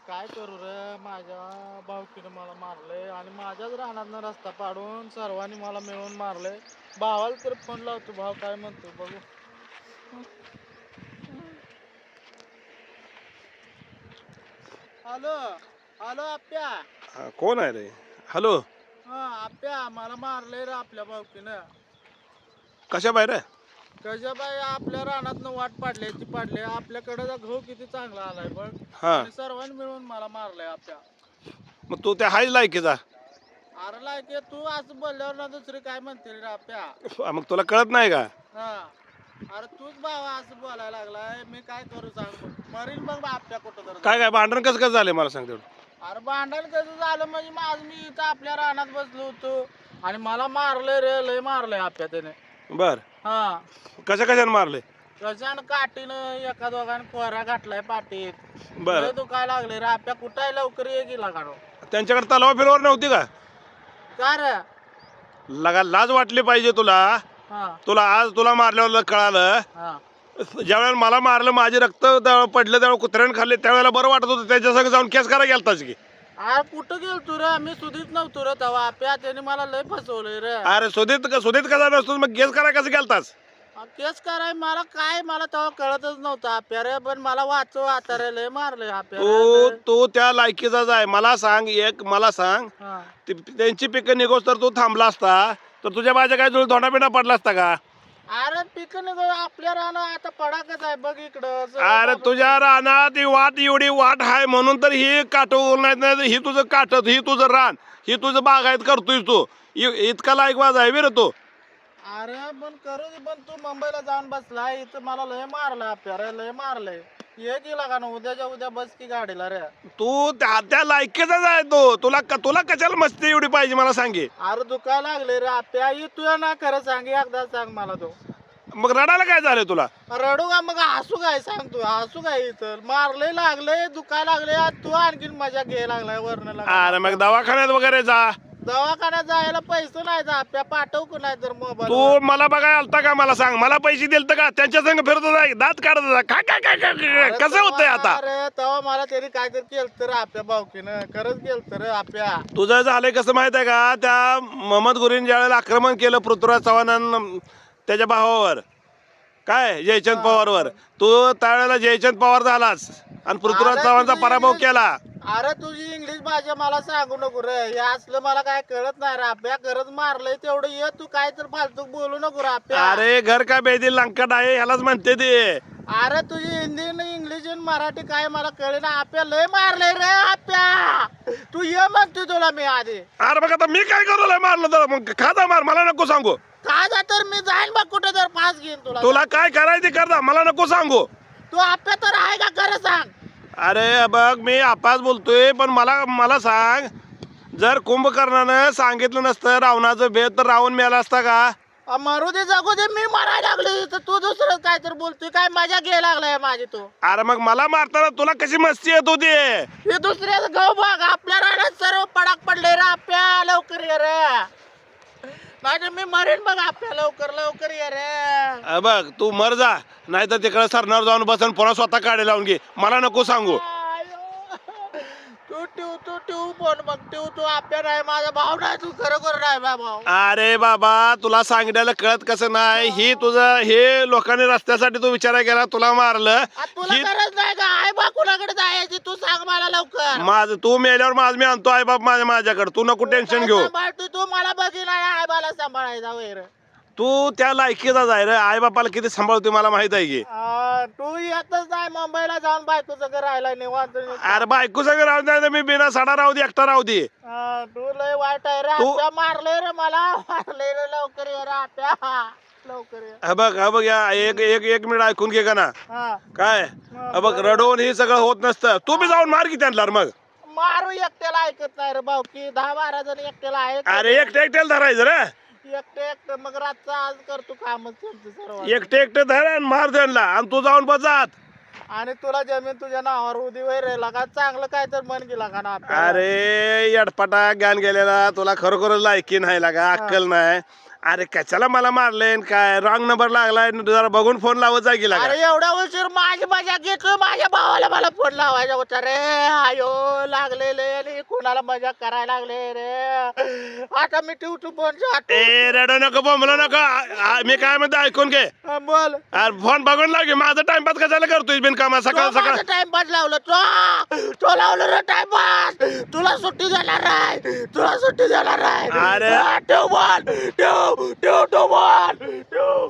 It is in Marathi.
काय करू रे, माझ्या भावकीनं मला मारलंय आणि माझ्याच रानातनं रस्ता पाडून सर्वांनी मला मिळून मारलंय. भावाला तर फोन लावतो, भाव काय म्हणतो बघू. हॅलो हॅलो आप्या. कोण आहे रे? हॅलो. हा आप्या, मला मारलंय रे आपल्या भावकीनं. कशा बाहेर आहे? गजाबाई आपल्या रानातनं वाट पाडल्याची पाडले. आपल्याकडे गहू किती चांगला आलाय बघ. हा. आणि सर्वांनी मिळून मला मारलंय आप्या. मग तू त्या हाय लायकीचा? अरे लायके, तू असं बोलल्यावर ना दुसरी काय म्हणतील रे आप्या. मग तुला कळत नाही का? हा. अरे तूच भावा असं बोलायला लागलाय, मी काय करू सांग बघ. मरीन बघ आप्या कुठं तर. काय काय भांडण कसं कसं झालंय मला सांग तेवढं. अरे भांडण कसं झालं म्हणजे मी इथं आपल्या रानात बसलो होतो आणि मला मारलंय रे, लय मारलंय आप्या त्याने. बर. हा. कशा कशाने मारले? कशानं काठीनं एका दोघांनी कोरा घातलाय पाठीत. बर. लय दुखायला लागले रे आप्या. कुठं आहे लवकर ये गेला का रो. त्यांच्याकडे तलवार फिरवर नव्हती का? का रे? लगा लाज वाटली पाहिजे तुला. हा तुला आज तुला मारल्यावर कळालं. हा. ज्यावेळेला मला मारलं, माझे रक्त पडलं, त्यावेळेला कुत्र्याने खाल्ले, त्यावेळेला बरं वाटत होतं. त्याच्या संग जाऊन केस करायला गेलताच की. अरे कुठं गेल तू रे? मी सुधीत नव्हतो रे तेव्हा आप्या. त्याने मला लय फसवलंय रे. अरे सुधीत कसा नसतो, मग केस करायला कसं गेलतास? केस कराय मला तेव्हा कळतच नव्हतं आप्या रे. पण मला वाचव आता रे, लय मारलंय आप्या रे. तू त्या लायकीचाच आहे. मला सांग हा. त्यांची पिकं निघोस तर तू थांबला असता तर तुझ्या माझ्या काय जुळ धोंडाबिंडा पडला असता का? अरे पिक आपल्या राहणं आता पडाकच आहे बघ इकडं. अरे तुझ्या रानात एवढी वाट आहे म्हणून तर ही काटव नाही, ही तुझं काटत, ही तुझं रान, ही तुझं बागायत करतोय तू. इतका लायक वाज आहे बरं तू. अरे पण करू दे, पण तू मुंबईला जाऊन बसला इथं मला लय मारलं आप्या रे, लय मारलंय. ये गेला का ना उद्याच्या उद्या बस की गाडीला रे. तू त्या लायकीचाच आहे तो. तुला कशाला मस्ती एवढी पाहिजे मला सांगे? अरे दुखायला लागले रे आप्या. तू ना खरं सांग, एकदा सांग मला तो. मग रडायला काय झालं तुला? रडू का मग हसू काय सांग तू? हसू काय इथं? मारलंय लागलंय, दुखायला लागले. तू आणखीन मजा घ्यायला लागलाय वरण. अरे मग दवाखान्यात वगैरे जा. दवाखान्यात जायला पैसे नाही जा आप्या. पाठव का नाही तर मोबाईल. तू मला बघायला आलता का मला सांग? मला पैसे दिलत का? त्यांच्या संग फिरत होता, दात काढत होता. काय कसं होतंय आता? अरे तेव्हा मला त्यांनी काहीतरी केलं तर आप्या भावकीनं. खरंच केलं तर आप्या. तुझं झालंय कसं माहित आहे का? त्या मोहम्मद गुरीन ज्या वेळेला आक्रमण केलं पृथ्वीराज चव्हाणांना त्याच्या भावावर, काय जयचंद पवारवर, तू त्यावेळेला जयचंद पवार झालास आणि पृथ्वीराज चव्हाणचा पराभव केला. अरे तुझी इंग्लिश भाषा मला सांगू नको रे. हे असलं मला काय कळत नाही रे आप्या. गरज मारलंय तेवढं ये. तू काय तर फालतू बोलू नको रे आप्या. अरे घर का बेदी लंकट आहे ह्यालाच म्हणते ते. अरे तुझी हिंदी इंग्लिश आणि मराठी काय मला कळेना आप्या. लय मारलंय रे आप्या. तू ये म्हणतोय तुला मी आधी. अरे बघ आता मी काय करू मारलं तर मग खाजा मार, मला नको सांगू. काय जा तर मी जाईन बघ कुठे तर पास घेईन तुला. तुला काय करायचं करता, मला नको सांगू. तू आप्या तर आहे का खरं सांग. अरे बघ मी आपाच बोलतोय, पण मला सांग, जर कुंभकर्णानं सांगितलं नसतं रावणाचं भेद तर रावण मिळाला असता का? मरू दे जगू दे, मी मरायला लागलोय तर तू दुसरं काय तर बोलतोय. काय मजा घ्यायला लागलाय माझी तू. अरे मग मला मारताना तुला कशी मस्ती येत होती? हे दुसऱ्याच गाव बघ. आपल्या रानात सर्व पडाक पडले रे आप्या. लवकर ये रे. नाही मी मरेन बघ आप्या. लवकर ये रे. बघ तू मर जा, नाही तर तिकडे सरणार जाऊन बसन पुन्हा स्वतः काढे लावून घे. मला नको सांगू. तू ठेवू फोन मग. तू आप्या नाही, माझा भाऊ नाही. तू खरोखर नाही माझा भाऊ. अरे बाबा तुला सांगितलेलं कळत कसं नाही? ही तुझं हे लोकांनी रस्त्यासाठी तू विचारा केला, तुला मारलं. तुला गरज नाही का आई बा कुणाकडे जायची? तू सांग मला लवकर. माझं तू मेल्यावर माझं मी आणतो आई बाप माझ्याकडे. तू नको टेन्शन घेऊ. तू मला बघी नाही आई बाला सांभाळायचा वैर. तू त्या लायकीचा जाय रे. आई बापाला किती सांभाळतोय मला माहित आहे की. तू येतच नाही मुंबईला जाऊन बायकोचं घर राहिला निवांत. अरे बायको सगळं राहू दे, मी बिना साडा राहू दे, एकटा राहू दे. तू लय वाईट आहे रे आप्या. मारलंय रे मला. मारलंय रे. लवकर ये रे आप्या. लवकर ये. हा बघ या एक मिनिट ऐकून घे का ना. काय बघ रडवून हे सगळं होत नसतं. तू बी जाऊन मार की त्यांना. मग मारू एकट्याला ऐकत नाही रे भाऊ की 10-12 जण एकट्याला ऐकत. अरे एकट्याला धरायचं रे. एकटे मग रातचा आज करतो कामच सर्व. एकटे धर आणि मार त्यांना आणि तू जाऊन बजात. आणि तुला जमीन तुझ्या नावावर उदी वैर लागा. चांगलं काय तर मन गेला का ना. अरे यडपटा ज्ञान गेलेला, तुला खरोखर लायकी नाही लागा, अक्कल नाही. अरे कशाला मला मारले काय रॉंग नंबर लागलाय जरा बघून फोन लावत जा गेला अरे एवढा उशीर माझी मजा घेतोय माझ्या भावाला मला फोन लावायचा होता रे आयो लागलेले आणि कोणाला मजा करायला लागले रे आता मी ठेवतो फोन ए रडू नको बोंबलो नको मी काय म्हणतो ऐकून घे बोल अरे फोन बघून लाव की माझा टाइमपास कशाला करतोय बिनकामा सकाळ सकाळ टाइमपास लावलं तो लावलं रे टाइमपास तुला सुट्टी देणार नाही तुला सुट्टी देणार नाही अरे. ठेव बोल ठेव ठेव ठेव बोल ठेव